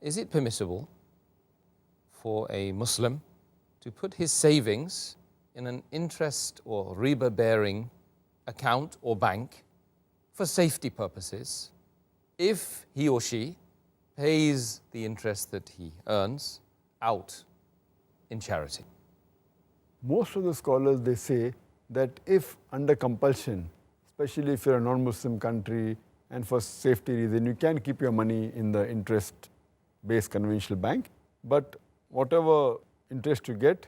is it permissible for a Muslim to put his savings in an interest or riba-bearing account or bank for safety purposes if he or she pays the interest that he earns out in charity? Most of the scholars, they say that if under compulsion, especially if you're a non-Muslim country and for safety reason, you can keep your money in the interest-based conventional bank, but whatever interest you get,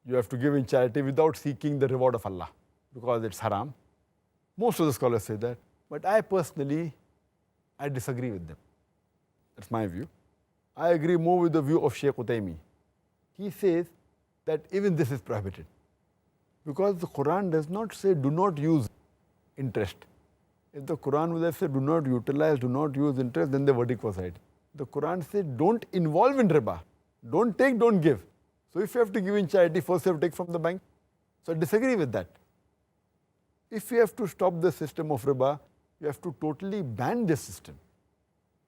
you have to give in charity without seeking the reward of Allah, because it's haram. Most of the scholars say that, but I personally, I disagree with them. That's my view. I agree more with the view of Shaykh Utaymi. He says that even this is prohibited, because the Quran does not say do not use interest. If the Quran would have said do not utilize, do not use interest, then the verdict was right. The Quran says don't involve in riba. Don't take, don't give. So if you have to give in charity, first you have to take from the bank. So I disagree with that. If you have to stop the system of riba, you have to totally ban this system.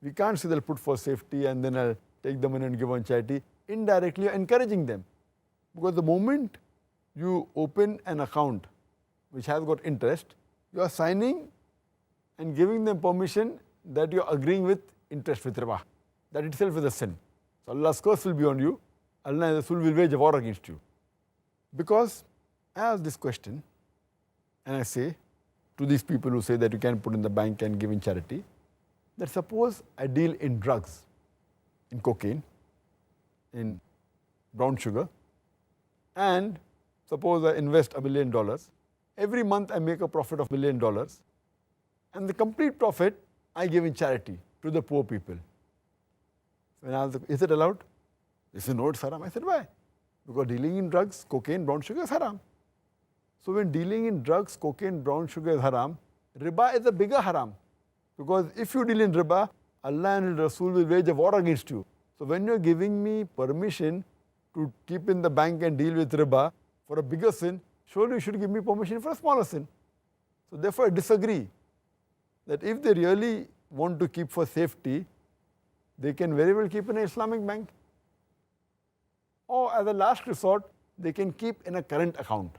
We can't say they'll put for safety and then I'll take the money and give on charity. Indirectly, you're encouraging them. Because the moment you open an account which has got interest, you are signing and giving them permission that you're agreeing with interest with riba. That itself is a sin. So Allah's curse will be on you. Allah and Rasul will wage a war against you. Because I ask this question and I say to these people who say that you can put in the bank and give in charity, that suppose I deal in drugs, in cocaine, in brown sugar, and suppose I invest $1 million. Every month I make a profit of $1 million, and the complete profit I give in charity to the poor people. When I asked, is it allowed? They said, no, it's haram. I said, why? Because dealing in drugs, cocaine, brown sugar is haram. So when dealing in drugs, cocaine, brown sugar is haram, riba is a bigger haram. Because if you deal in riba, Allah and Rasul will wage a war against you. So when you're giving me permission to keep in the bank and deal with riba for a bigger sin, surely you should give me permission for a smaller sin. So therefore I disagree that if they really want to keep for safety, they can very well keep in an Islamic bank. Or as a last resort, they can keep in a current account.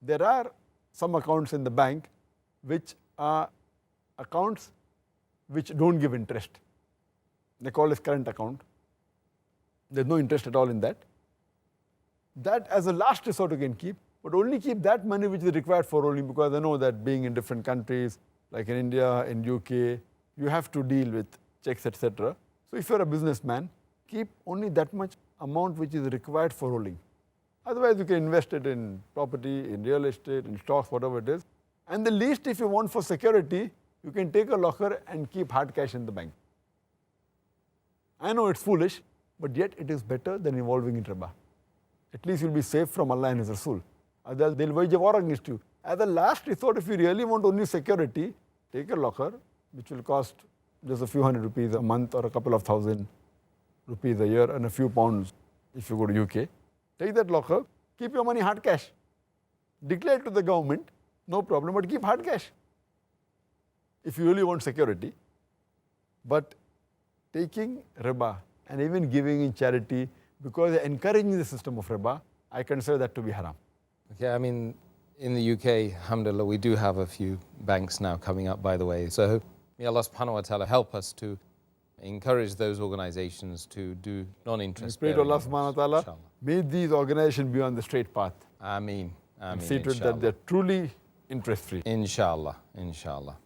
There are some accounts in the bank which are accounts which don't give interest. They call it current account. There's no interest at all in that. That as a last resort you can keep, but only keep that money which is required for rolling, because I know that being in different countries, like in India, in UK, you have to deal with checks, etc. So if you're a businessman, keep only that much amount which is required for rolling. Otherwise you can invest it in property, in real estate, in stocks, whatever it is. And the least, if you want for security, you can take a locker and keep hard cash in the bank. I know it's foolish, but yet it is better than involving in riba. At least you'll be safe from Allah and His Rasul. Otherwise they'll wage a war against you. As a last resort, if you really want only security, take a locker which will cost just a few hundred rupees a month or a couple of thousand rupees a year and a few pounds if you go to UK. Take that locker, keep your money hard cash. Declare to the government, no problem, but keep hard cash if you really want security. But taking riba and even giving in charity because they're encouraging the system of riba, I consider that to be haram. Okay, I mean, in the UK, alhamdulillah, we do have a few banks now coming up, by the way. So may Allah subhanahu wa ta'ala help us to encourage those organizations to do non-interest bearing. Pray to Allah subhanahu wa ta'ala, may these organizations be on the straight path. Ameen. Ameen. See to it that they're truly interest-free. Inshallah. Inshallah.